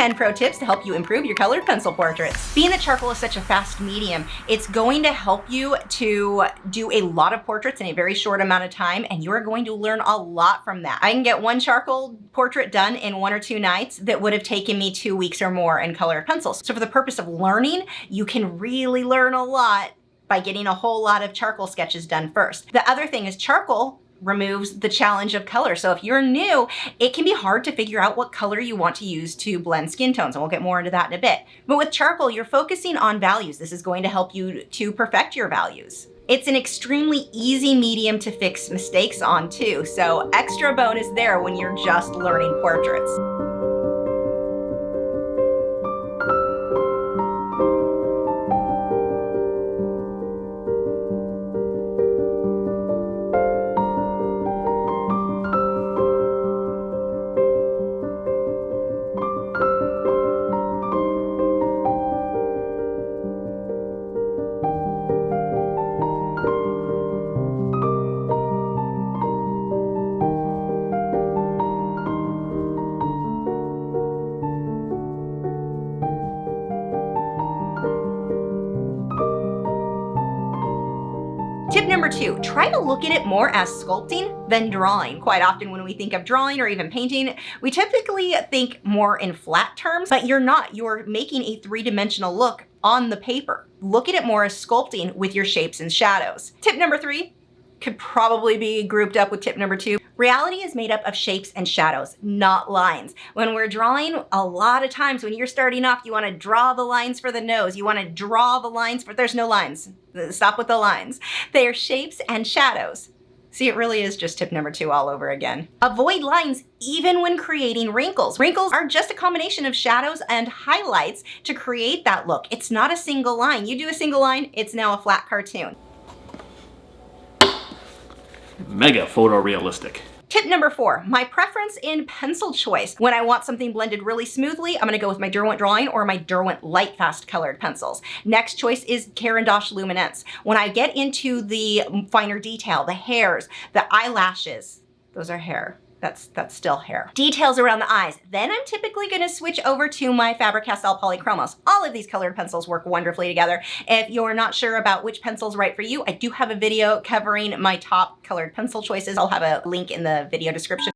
10 pro tips to help you improve your colored pencil portraits. Being that charcoal is such a fast medium, it's going to help you to do a lot of portraits in a very short amount of time, and you're going to learn a lot from that. I can get one charcoal portrait done in 1 or 2 nights that would have taken me 2 weeks or more in colored pencils. So for the purpose of learning, you can really learn a lot by getting a whole lot of charcoal sketches done first. The other thing is charcoal removes the challenge of color. So if you're new, it can be hard to figure out what color you want to use to blend skin tones, and we'll get more into that in a bit. But with charcoal, you're focusing on values. This is going to help you to perfect your values. It's an extremely easy medium to fix mistakes on too, so extra bonus there when you're just learning portraits. Tip number 2, try to look at it more as sculpting than drawing. Quite often when we think of drawing or even painting, we typically think more in flat terms, but you're not. You're making a 3-dimensional look on the paper. Look at it more as sculpting with your shapes and shadows. Tip number 3 could probably be grouped up with tip number 2. Reality is made up of shapes and shadows, not lines. When we're drawing, a lot of times when you're starting off, you want to draw the lines for the nose. You want to draw the lines, but there's no lines. Stop with the lines. They are shapes and shadows. See, it really is just tip number 2 all over again. Avoid lines even when creating wrinkles. Wrinkles are just a combination of shadows and highlights to create that look. It's not a single line. You do a single line, it's now a flat cartoon. Mega photorealistic. Tip number 4, my preference in pencil choice. When I want something blended really smoothly, I'm gonna go with my Derwent Drawing or my Derwent Light Fast colored pencils. Next choice is Caran d'Ache Luminance. When I get into the finer detail, the hairs, the eyelashes, those are hair. That's still hair. Details around the eyes. Then I'm typically gonna switch over to my faber-castell polychromos. All of these colored pencils work wonderfully together. If you're not sure about which pencil's right for you, I do have a video covering my top colored pencil choices. I'll have a link in the video description.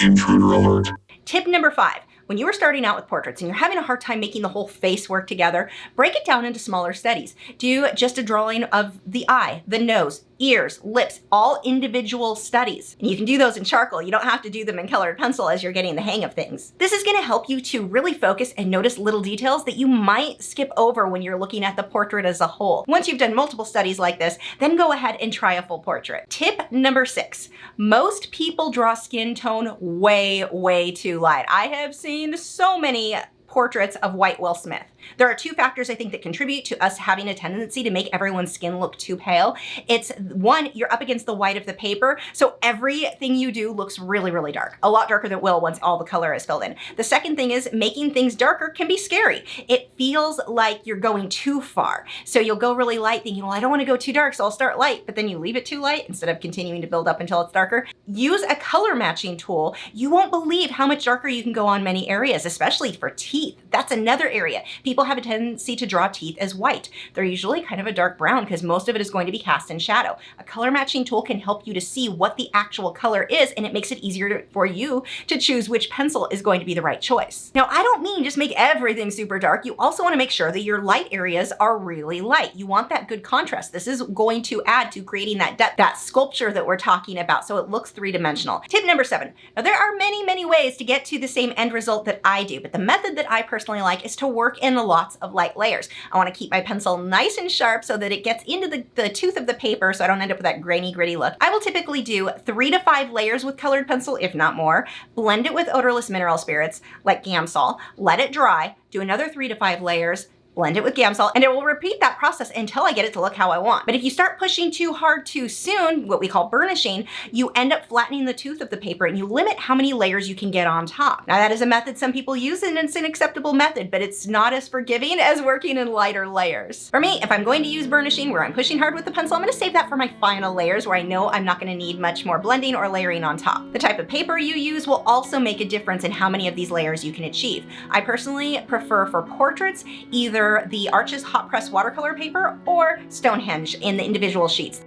Intruder alert. Tip number 5. When you are starting out with portraits and you're having a hard time making the whole face work together, break it down into smaller studies. Do just a drawing of the eye, the nose, ears, lips, all individual studies. And you can do those in charcoal. You don't have to do them in colored pencil as you're getting the hang of things. This is gonna help you to really focus and notice little details that you might skip over when you're looking at the portrait as a whole. Once you've done multiple studies like this, then go ahead and try a full portrait. Tip number 6, most people draw skin tone way too light. I have seen so many portraits of white Will Smith. There are 2 factors I think that contribute to us having a tendency to make everyone's skin look too pale. It's 1, you're up against the white of the paper, so everything you do looks really dark. A lot darker than it will once all the color is filled in. The second thing is making things darker can be scary. It feels like you're going too far. So you'll go really light thinking, well, I don't want to go too dark, so I'll start light, but then you leave it too light instead of continuing to build up until it's darker. Use a color matching tool. You won't believe how much darker you can go on many areas, especially for teeth. That's another area. People have a tendency to draw teeth as white. They're usually kind of a dark brown because most of it is going to be cast in shadow. A color matching tool can help you to see what the actual color is, and it makes it easier for you to choose which pencil is going to be the right choice. Now, I don't mean just make everything super dark. You also want to make sure that your light areas are really light. You want that good contrast. This is going to add to creating that depth, that sculpture that we're talking about, so it looks 3-dimensional. Tip number 7. Now, there are many ways to get to the same end result that I do, but the method that I personally like is to work in lots of light layers. I want to keep my pencil nice and sharp so that it gets into the tooth of the paper so I don't end up with that grainy, gritty look. I will typically do 3 to 5 layers with colored pencil, if not more, blend it with odorless mineral spirits like Gamsol, let it dry, do another 3 to 5 layers, blend it with Gamsol, and it will repeat that process until I get it to look how I want. But if you start pushing too hard too soon, what we call burnishing, you end up flattening the tooth of the paper and you limit how many layers you can get on top. Now that is a method some people use and it's an acceptable method, but it's not as forgiving as working in lighter layers. For me, if I'm going to use burnishing where I'm pushing hard with the pencil, I'm gonna save that for my final layers where I know I'm not gonna need much more blending or layering on top. The type of paper you use will also make a difference in how many of these layers you can achieve. I personally prefer for portraits either the Arches hot press watercolor paper or Stonehenge in the individual sheets.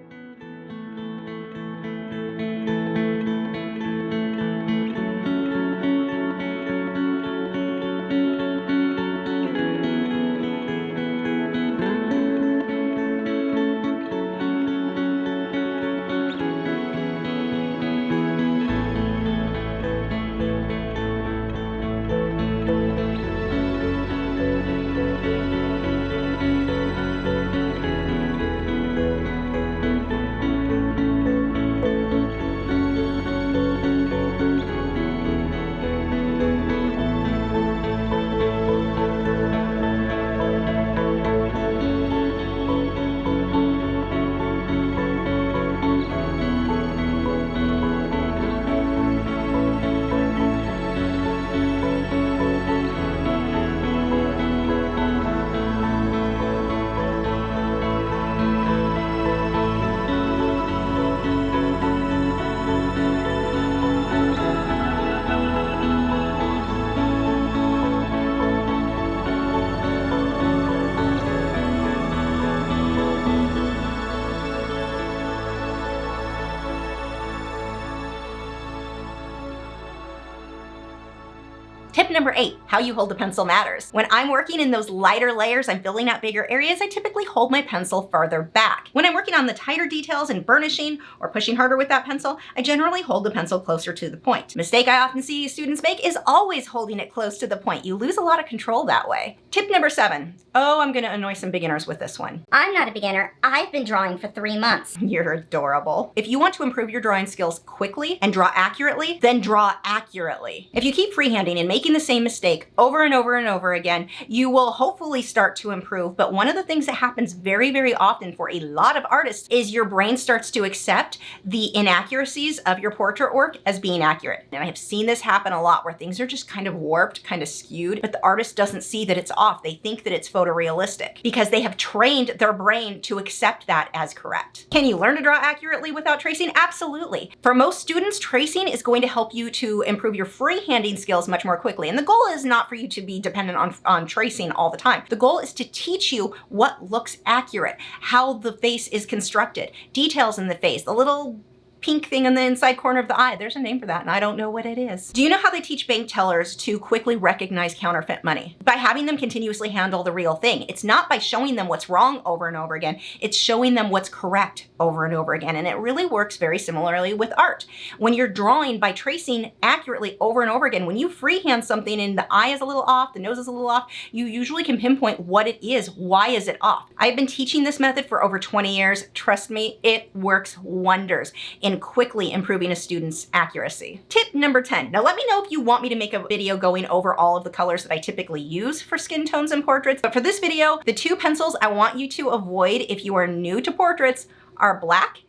Tip number 8, how you hold the pencil matters. When I'm working in those lighter layers, I'm filling out bigger areas, I typically hold my pencil farther back. When I'm working on the tighter details and burnishing or pushing harder with that pencil, I generally hold the pencil closer to the point. A mistake I often see students make is always holding it close to the point. You lose a lot of control that way. Tip number 7. Oh, I'm gonna annoy some beginners with this one. I'm not a beginner. I've been drawing for 3 months. You're adorable. If you want to improve your drawing skills quickly and draw accurately, then draw accurately. If you keep freehanding and making the same mistake over and over and over again, you will hopefully start to improve. But one of the things that happens very, very often for a lot of artists is your brain starts to accept the inaccuracies of your portrait work as being accurate. And I have seen this happen a lot where things are just kind of warped, kind of skewed, but the artist doesn't see that it's off. They think that it's photorealistic because they have trained their brain to accept that as correct. Can you learn to draw accurately without tracing? Absolutely. For most students, tracing is going to help you to improve your freehanding skills much more quickly. And the goal is not for you to be dependent on tracing all the time. The goal is to teach you what looks accurate, how the face is constructed, details in the face, the little pink thing in the inside corner of the eye. There's a name for that and I don't know what it is. Do you know how they teach bank tellers to quickly recognize counterfeit money? By having them continuously handle the real thing. It's not by showing them what's wrong over and over again. It's showing them what's correct over and over again. And it really works very similarly with art. When you're drawing by tracing accurately over and over again, when you freehand something and the eye is a little off, the nose is a little off, you usually can pinpoint what it is. Why is it off? I've been teaching this method for over 20 years. Trust me, it works wonders in quickly improving a student's accuracy. Tip number 10. Now let me know if you want me to make a video going over all of the colors that I typically use for skin tones and portraits. But for this video, the 2 pencils I want you to avoid if you are new to portraits are black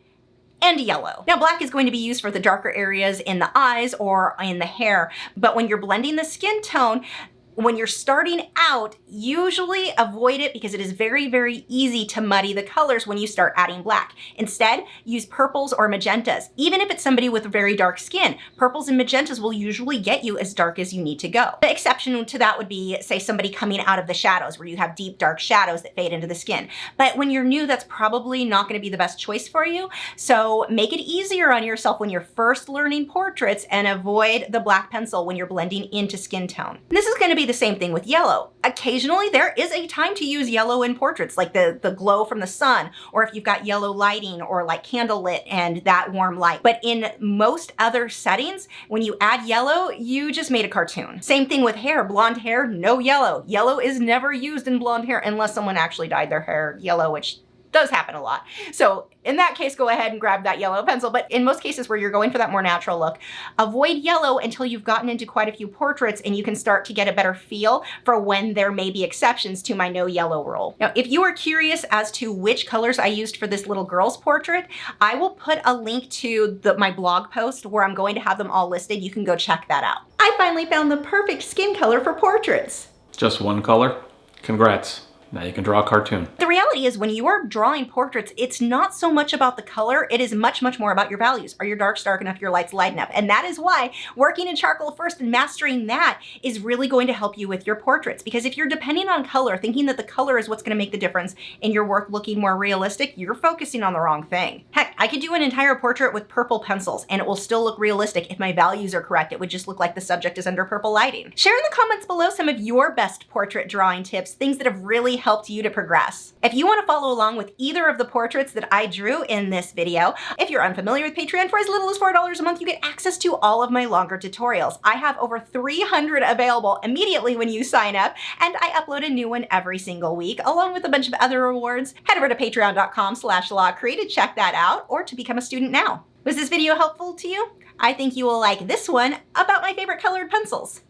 and yellow. Now black is going to be used for the darker areas in the eyes or in the hair, but when you're blending the skin tone, when you're starting out, usually avoid it because it is very, very easy to muddy the colors when you start adding black. Instead, use purples or magentas. Even if it's somebody with very dark skin, purples and magentas will usually get you as dark as you need to go. The exception to that would be, say, somebody coming out of the shadows where you have deep, dark shadows that fade into the skin. But when you're new, that's probably not going to be the best choice for you. So make it easier on yourself when you're first learning portraits and avoid the black pencil when you're blending into skin tone. And this is going to be the same thing with yellow. Occasionally there is a time to use yellow in portraits, like the glow from the sun, or if you've got yellow lighting or like candlelit and that warm light. But in most other settings, when you add yellow, you just made a cartoon. Same thing with hair. Blonde hair, no yellow. Yellow is never used in blonde hair unless someone actually dyed their hair yellow, which Does happen a lot. So in that case, go ahead and grab that yellow pencil. But in most cases where you're going for that more natural look, avoid yellow until you've gotten into quite a few portraits and you can start to get a better feel for when there may be exceptions to my no yellow rule. Now, if you are curious as to which colors I used for this little girl's portrait, I will put a link to my blog post where I'm going to have them all listed. You can go check that out. I finally found the perfect skin color for portraits. Just one color? Congrats. Now you can draw a cartoon. The reality is when you are drawing portraits, it's not so much about the color, it is much, much more about your values. Are your darks dark enough, your lights light enough? And that is why working in charcoal first and mastering that is really going to help you with your portraits. Because if you're depending on color, thinking that the color is what's gonna make the difference in your work looking more realistic, you're focusing on the wrong thing. Heck, I could do an entire portrait with purple pencils and it will still look realistic if my values are correct. It would just look like the subject is under purple lighting. Share in the comments below some of your best portrait drawing tips, things that have really helped you to progress. If you want to follow along with either of the portraits that I drew in this video, if you're unfamiliar with Patreon, for as little as $4 a month, you get access to all of my longer tutorials. I have over 300 available immediately when you sign up, and I upload a new one every single week, along with a bunch of other rewards. Head over to patreon.com/Lachri to check that out, or to become a student now. Was this video helpful to you? I think you will like this one about my favorite colored pencils.